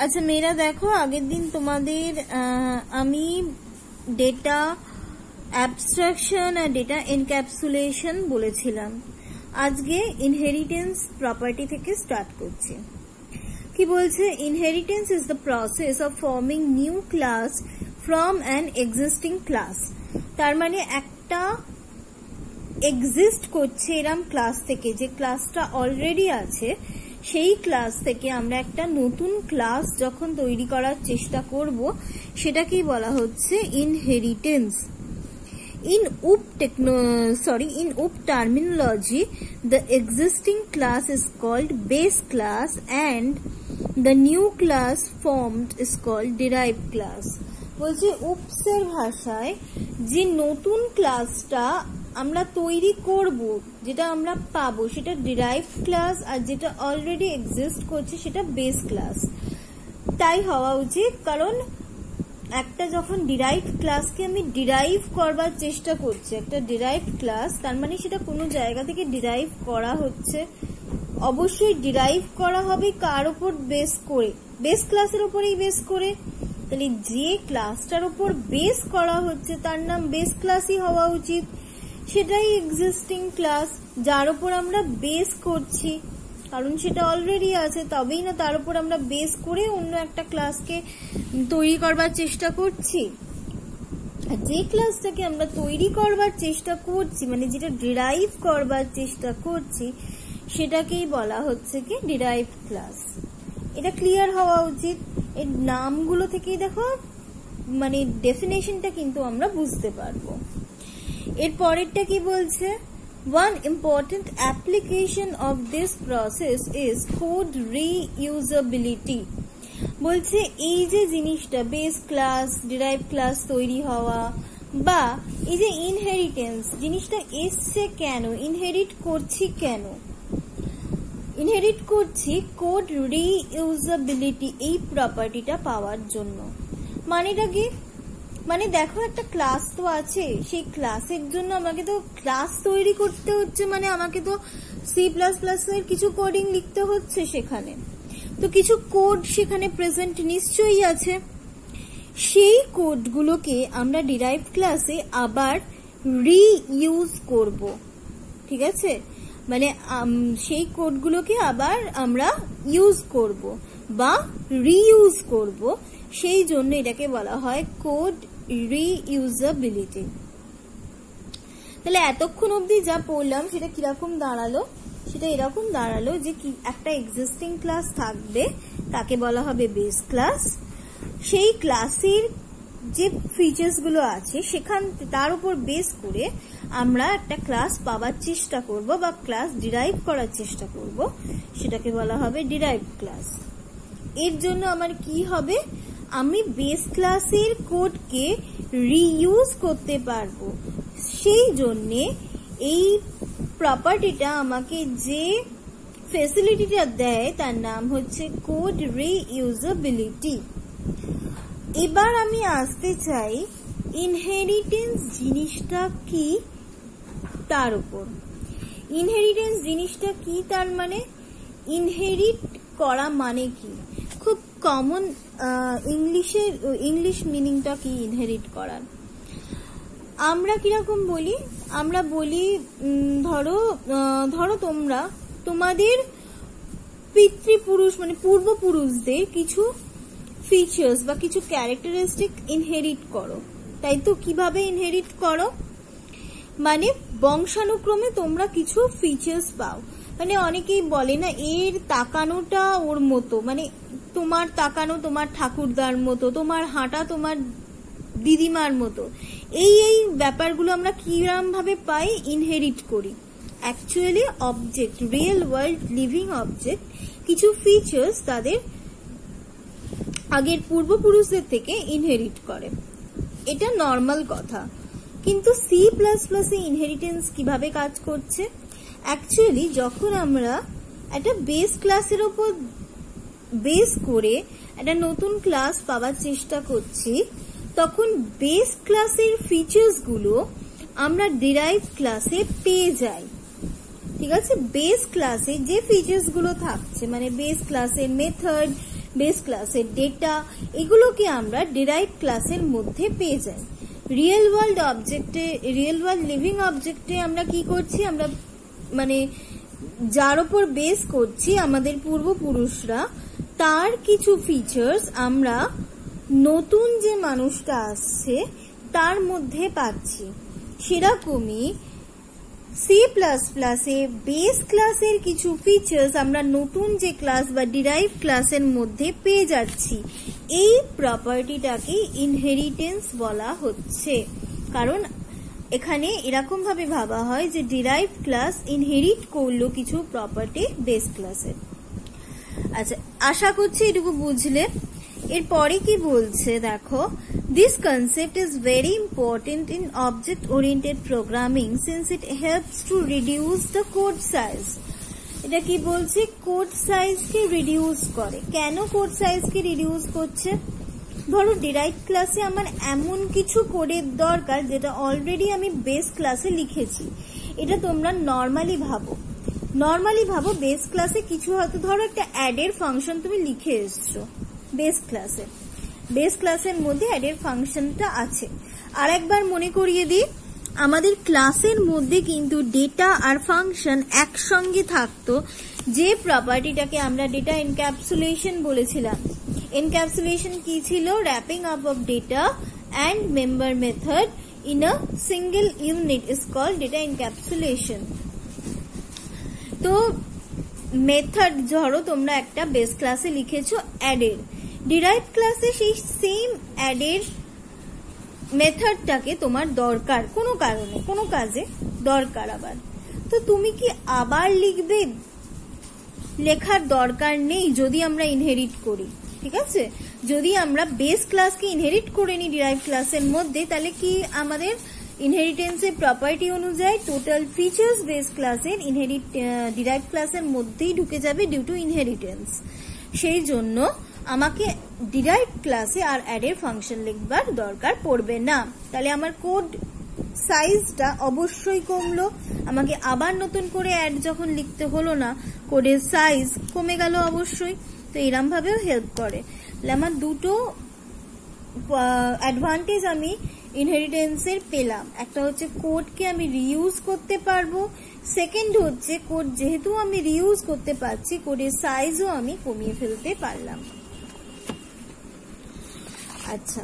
আচ্ছা মেয়েরা দেখো, আগের দিন তোমাদের আমি ডেটা অ্যাবস্ট্রাকশন আর ডেটা এনক্যাপসুলেশন বলেছিলাম। আজকে ইনহেরিটেন্স প্রপার্টি থেকে স্টার্ট করছি। কি বলছে? Inheritance is the process of forming new class from an existing class. তার মানে একটা এক্সিস্ট করছে এরম ক্লাস থেকে, যে ক্লাসটা অলরেডি আছে সেই ক্লাস থেকে আমরা একটা নতুন ক্লাস যখন তৈরি করার চেষ্টা করব, সেটাকেই বলা হচ্ছে inheritance. In OOP terminology, the existing class is called base class and the new class formed is called derived class. বলছে OOPS এর ভাষায় যে নতুন ক্লাসটা আমরা তৈরি করব, যেটা আমরা পাবো, সেটা ডিরাইভড ক্লাস, আর যেটা অলরেডি এক্সিস্ট করছে সেটা বেস ক্লাস। তাই হওয়া উচিত, কারণ একটা যখন ডিরাইভড ক্লাসকে আমি ডিরাইভ করবার চেষ্টা করছি, একটা ডিরাইভড ক্লাস, তার মানে সেটা কোনো জায়গা থেকে ডিরাইভ করা হচ্ছে। অবশ্যই ডিরাইভ করা হবে কার উপর বেস করে? বেস ক্লাসের উপরেই বেস করে। তাহলে যে ক্লাসটার উপর বেস করা হচ্ছে তার নাম বেস ক্লাসই হওয়া উচিত। সেটাই এক্সিস্টিং ক্লাস, যার উপর আমরা বেস করছি, কারণ সেটা অলরেডি আছে, তবেই না তার উপর আমরা বেস করে অন্য একটা ক্লাসকে তৈরি করবার চেষ্টা করছি। আর যে ক্লাসটাকে আমরা তৈরি করবার চেষ্টা করছি, মানে যেটা ডিরাইভ করবার চেষ্টা করছি, সেটাকেই বলা হচ্ছে কি ডিরাইভড ক্লাস। এটা ক্লিয়ার হওয়া উচিত। এর নামগুলো থেকেই দেখো মানে ডেফিনেশনটা কিন্তু আমরা বুঝতে পারবো। এর পরেরটা কি বলছে? One important application of this process is code reusability. বলছে এই যে জিনিসটা বেস ক্লাস, ডিরাইভ ক্লাস তৈরি হওয়া, বা এই যে ইনহেরিটেন্স জিনিসটা এসছে কেন, ইনহেরিট করছি কেন? ইনহেরিট করছি কোড রিইউজেবিলিটি এই প্রপার্টিটা পাওয়ার জন্য। মানেটা কি? মানে দেখো একটা ক্লাস তো আছে, সেই ক্লাসের জন্য আমাকে তো ক্লাস তৈরি করতে হচ্ছে, মানে আমাকে তো C++ এর কিছু কোডিং লিখতে হচ্ছে, সেখানে তো কিছু কোড সেখানে প্রেজেন্ট নিশ্চয়ই আছে। সেই কোডগুলোকে আমরা ডিরাইভড ক্লাসে আবার রিইউজ করব, ঠিক আছে? মানে সেই কোডগুলোকে আবার আমরা ইউজ করব বা রিইউজ করব, সেই জন্য এটাকে বলা হয় কোড রিইউজেবিলিটি। তাহলে এতক্ষণ অবধি যা পড়লাম সেটা কিরকম দাঁড়ালো? সেটা এরকম দাঁড়ালো যে কি একটা এক্সিস্টিং ক্লাস থাকবে, তাকে বলা হবে বেস ক্লাস। সেই ক্লাসের যে ফিচার্স গুলো আছে সেখান তার উপর বেস করে আমরা একটা ক্লাস পাওয়ার চেষ্টা করব বা ক্লাস ডিরাইভ করার চেষ্টা করব, সেটাকে বলা হবে ডিরাইভড ক্লাস। এর জন্য আমার কি হবে? আমি বেস ক্লাসের কোডকে রিইউজ করতে পারবো। সেই জন্যে এই প্রপার্টিটা আমাকে যে ফ্যাসিলিটিটা দেয় তার নাম হচ্ছে কোড রিইউজেবিলিটি। এবার আমি আসতে চাই ইনহেরিটেন্স জিনিসটা কি তার উপর। ইনহেরিটেন্স জিনিসটা কি? তার মানে ইনহেরিট করা মানে কি? খুব কমন ইংলিশ মিনিংটা কি ইনহেরিট করার? আমরা কিরকম বলি? আমরা বলি ধরো তোমরা তোমাদের পিতৃপুরুষ মানে পূর্বপুরুষদের কিছু ফিচার্স বা কিছু ক্যারেক্টারিস্টিক ইনহেরিট করো, তাই তো? কিভাবে ইনহেরিট করো? মানে বংশানুক্রমে তোমরা কিছু ফিচার্স পাও। মানে অনেকেই বলে না, এর তাকানোটা ওর মতো, মানে তোমার তাকানো তোমার ঠাকুরদার মতো, তোমার হাঁটা তোমার দিদিমার মতো। এই ব্যাপারগুলো আমরা কিরকম ভাবে পাই? ইনহেরিট করি। Actually object, real world living object কিছু ফিচার্স তাদের আগের পূর্বপুরুষদের থেকে ইনহেরিট করে, এটা নর্মাল কথা। কিন্তু C++ এ ইনহেরিটেন্স কিভাবে কাজ করছে? অ্যাকচুয়ালি যখন আমরা একটা বেস ক্লাসের উপর বেস করে একটা নতুন ক্লাস পাওয়ার চেষ্টা করছি, তখন বেস ক্লাসের ফিচার্স গুলো আমরা ডিরাইভড ক্লাসে পেয়ে যাই, ঠিক আছে? বেস ক্লাসে যে ফিচার্স গুলো থাকছে, মানে বেস ক্লাসের মেথড, বেস ক্লাসের ডেটা, এগুলোকে আমরা ডিরাইভ ক্লাসের মধ্যে পেয়ে যাই। রিয়েল ওয়ার্ল্ড লিভিং অবজেক্টে আমরা কি করছি, আমরা মানে যার উপর বেস করছি আমাদের পূর্বপুরুষরা, তার কিছু ফিচার্স আমরা নতুন যে মানুষটা আসছে তার মধ্যে পাচ্ছি। সেরকমই C++-এ বেস ক্লাসের কিছু ফিচার্স আমরা নতুন যে ক্লাস বা ডিরাইভ ক্লাসের মধ্যে পেয়ে যাচ্ছি। এই প্রপার্টিটাকে ইনহেরিটেন্স বলা হচ্ছে, কারণ এখানে এরকম ভাবে ভাবা হয় যে ডিরাইভ ক্লাস ইনহেরিট করলো কিছু প্রপার্টি বেস ক্লাসের। আচ্ছা, আশা করছি এটুকু বুঝলে। এরপরে কি বলছে দেখো, this concept is very important in object oriented programming since it helps to reduce the code size. এটা কি বলছে, কোড সাইজ কে রিডিউস করে। কেন কোড সাইজ কে রিডিউস করছে, ধরো ডিরাইভ ক্লাসে আমার এমন কিছু কোডের দরকার যেটা অলরেডি আমি বেস ক্লাসে লিখেছি। এটা তোমরা নর্মালি ভাবো বেস ক্লাসে কিছু হয়তো ধরো একটা অ্যাডের ফাংশন তুমি লিখে এসছো বেস ক্লাসের মধ্যে অ্যাডের ফাংশনটা আছে। আর একবার মনে করিয়ে দিই, আমাদের ক্লাসের মধ্যে কিন্তু ডেটা আর ফাংশন একসঙ্গে থাকতো, যে প্রপার্টিটাকে আমরা ডেটা এনক্যাপসুলেশন বলেছিলাম। এনক্যাপসুলেশন কি ছিল, wrapping up of data and member method in a single unit is called data encapsulation. তো মেথড ধরো তোমরা একটা বেস ক্লাসে লিখেছো অ্যাডের, ডিরাইভ ক্লাসে সেই সেম অ্যাডের মেথডটাকে তোমার দরকার কোনো কারণে, কোনো কাজে দরকার আবার, তো তুমি কি আবার লিখবে? লেখার দরকার নেই যদি আমরা ইনহেরিট করি। ঠিক আছে, যদি আমরা বেস ক্লাসকে ইনহেরিট করে নিই ডিরাইভ ক্লাসের মধ্যে, তাহলে কি আমাদের ইনহেরিটেন্সের প্রপার্টি অনুযায়ী টোটাল ফিচার্স বেস ক্লাসের ডিরাইভ ক্লাসের মধ্যেই ঢুকে যাবে ডিউ টু ইনহেরিটেন্স। সেই জন্য আমাকে ডিরাইভ ক্লাসে আর অ্যাডের ফাংশন লিখবার দরকার পড়বে না। তাহলে আমার কোড সাইজটা অবশ্যই কমলো, আমাকে আবার নতুন করে অ্যাড যখন লিখতে হলো না, কোডের সাইজ কমে গেল অবশ্যই। তো এরম ভাবেও হেল্প করে। তাহলে আমার দুটো অ্যাডভান্টেজ আমি ইনহেরিটেন্সের পেলাম। একটা হচ্ছে কোডকে আমি রিইউজ করতে পারবো, সেকেন্ড হচ্ছে কোড যেহেতু আমি রিইউজ করতে পারছি, কোডের সাইজও আমি কমিয়ে ফেলতে পারলাম। আচ্ছা,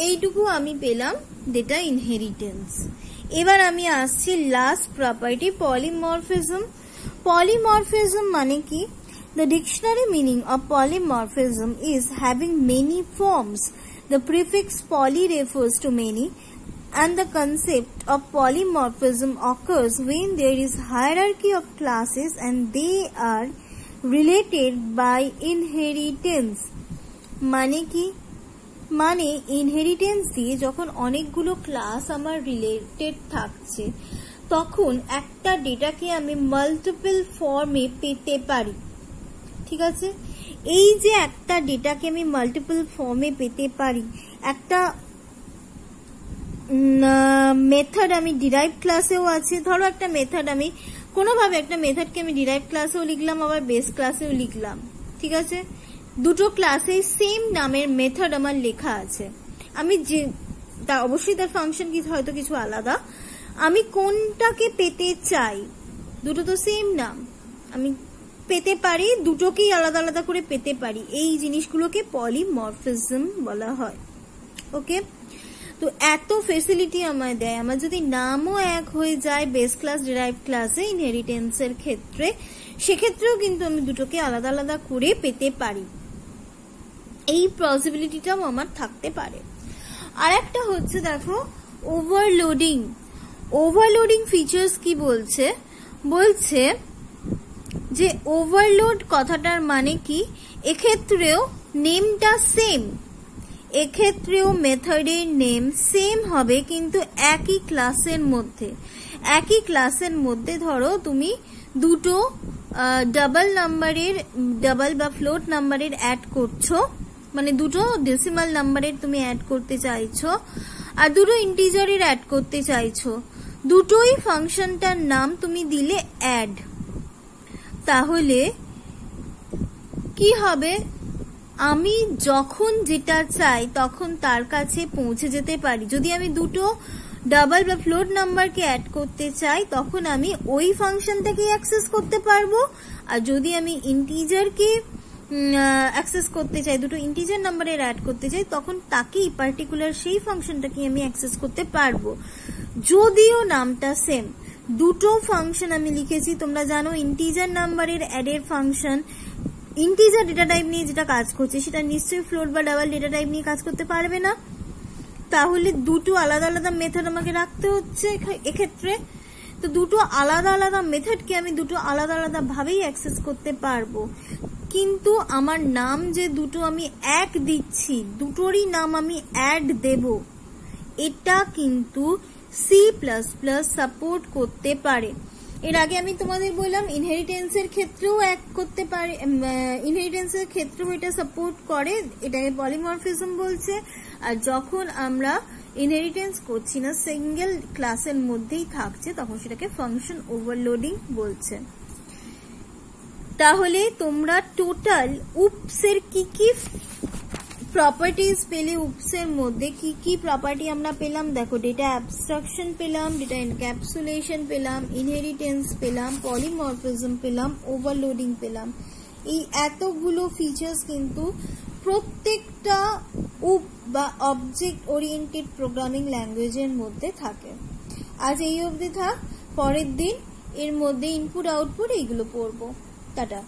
এইটুকু আমি পেলাম ডেটা ইনহেরিটেন্স। এবার আমি আসছি লাস্ট প্রপার্টি, পলিমরফিজম। পলিমরফিজম মানে কি? The dictionary meaning of polymorphism is having many forms. The prefix poly refers to many, and the concept of polymorphism occurs when there is hierarchy of classes and they are related by inheritance. মানে কি? মানে inheritance দিয়ে যখন অনেকগুলো class আমার related থাকছে, তখন একটা ডেটাকে আমি মাল্টিপল ফর্মে পেতে পারি। ঠিক আছে, এই যে একটা ডেটাকে আমি মাল্টিপল ফর্মে পেতে পারি, একটা মেথড আমি ডিরাইভ ক্লাসেও আছে। ধরো একটা মেথড আমি কোনোভাবে একটা মেথডকে আমি ডিরাইভ ক্লাসেও লিখলাম, আবার বেস ক্লাসেও লিখলাম। ঠিক আছে, দুটো ক্লাসে সেম নামের মেথড আমার লেখা আছে। আমি যে অবশ্যই তার ফাংশন কি হয়তো কিছু আলাদা, আমি কোনটাকে পেতে চাই, দুটো তো সেম নাম, আমি পেতে পারি, দুটোকেই আলাদা আলাদা করে পেতে পারি। এই জিনিসগুলোকে পলিমরফিজম বলা হয়। ওকে, তো এত ফেসিলিটি আমায় দেয়। আমার যদি নামও এক হয়ে যায় বেস ক্লাস ডিরাইভ ক্লাসে ইনহেরিটেন্সের ক্ষেত্রে, সেক্ষেত্রেও কিন্তু আমি দুটোকে আলাদা আলাদা করে পেতে পারি। এই পসিবিলিটিটাও আমার থাকতে পারে। আর একটা হচ্ছে দেখো ওভারলোডিং। ওভারলোডিং ফিচার্স কি বলছে? বলছে যে ওভারলোড কথাটার মানে কি, এক্ষেত্রেও নেমটা সেম, এক্ষেত্রেও মেথডের নেম সেম হবে, কিন্তু একই ক্লাসের মধ্যে ধরো তুমি দুটো ডাবল বা ফ্লোট নাম্বারের অ্যাড করছো, মানে দুটো ডেসিমাল নাম্বারের তুমি অ্যাড করতে চাইছো আর দুটো ইন্টিজারের অ্যাড করতে চাইছো, দুটোই ফাংশনটার নাম তুমি দিলে অ্যাড। তাহলে কি হবে? আমি যখন যেটা চাই তখন তার কাছে পৌঁছে যেতে পারি। যদি আমি দুটো ডাবল বা ফ্লোট নাম্বারকে অ্যাড করতে চাই তখন আমি ওই ফাংশনটাকে অ্যাক্সেস করতে পারবো, আর যদি আমি ইন্টিজারকে অ্যাক্সেস করতে চাই, দুটো ইন্টিজার নাম্বারের অ্যাড করতে চাই, তখন তাকেই পার্টিকুলার সেই ফাংশনটাকে আমি অ্যাক্সেস করতে পারবো, যদিও নামটা সেম। দুটো ফাংশন আমি লিখেছি, তোমরা জানো ইন্টিজার নাম্বারের অ্যাডের ফাংশন ইন্টিজার ডেটা টাইপ নিয়ে যেটা কাজ করছে সেটা নিশ্চয়ই ফ্লোট বা ডাবল ডেটা টাইপ নিয়ে কাজ করতে পারবে না, তাহলে দুটো আলাদা আলাদা মেথড আমাকে রাখতে হচ্ছে এক্ষেত্রে। তো দুটো আলাদা আলাদা মেথডকে আমি দুটো আলাদা আলাদা ভাবেই অ্যাক্সেস করতে পারবো, কিন্তু আমার নাম যে দুটো আমি এক দিচ্ছি, দুটোরই নাম আমি অ্যাড দেব, এটা কিন্তু C++ সাপোর্ট করতে পারে। এর আগে আমি তোমাদের বললাম ইনহেরিটেন্সের ক্ষেত্রেও এক করতে পারে, ইনহেরিটেন্সের ক্ষেত্রেও এটা সাপোর্ট করে, এটাকে পলিমরফিজম বলছে। আর যখন আমরা ইনহেরিটেন্স করছি না, সিঙ্গেল ক্লাসের মধ্যেই থাকছে, তখন সেটাকে ফাংশন ওভারলোডিং বলছে। তাহলে তোমরা টোটাল উপসের কি কি প্রপার্টিজ পেলে, উপসের মধ্যে কি কি প্রপার্টি আমরা পেলাম দেখো, ডেটা অ্যাবস্ট্রাকশন পেলাম, ডেটা এনক্যাপসুলেশন পেলাম, ইনহেরিটেন্স পেলাম, পলিমরফিজম পেলাম, ওভারলোডিং পেলাম। এই এতগুলো ফিচার্স কিন্তু প্রত্যেকটা উপ বা অবজেক্ট ওরিয়েন্টেড প্রোগ্রামিং ল্যাঙ্গুয়েজের মধ্যে থাকে। আজ এই অবধি থাক, পরের দিন এর মধ্যে ইনপুট আউটপুট এইগুলো পড়বো। টাটা।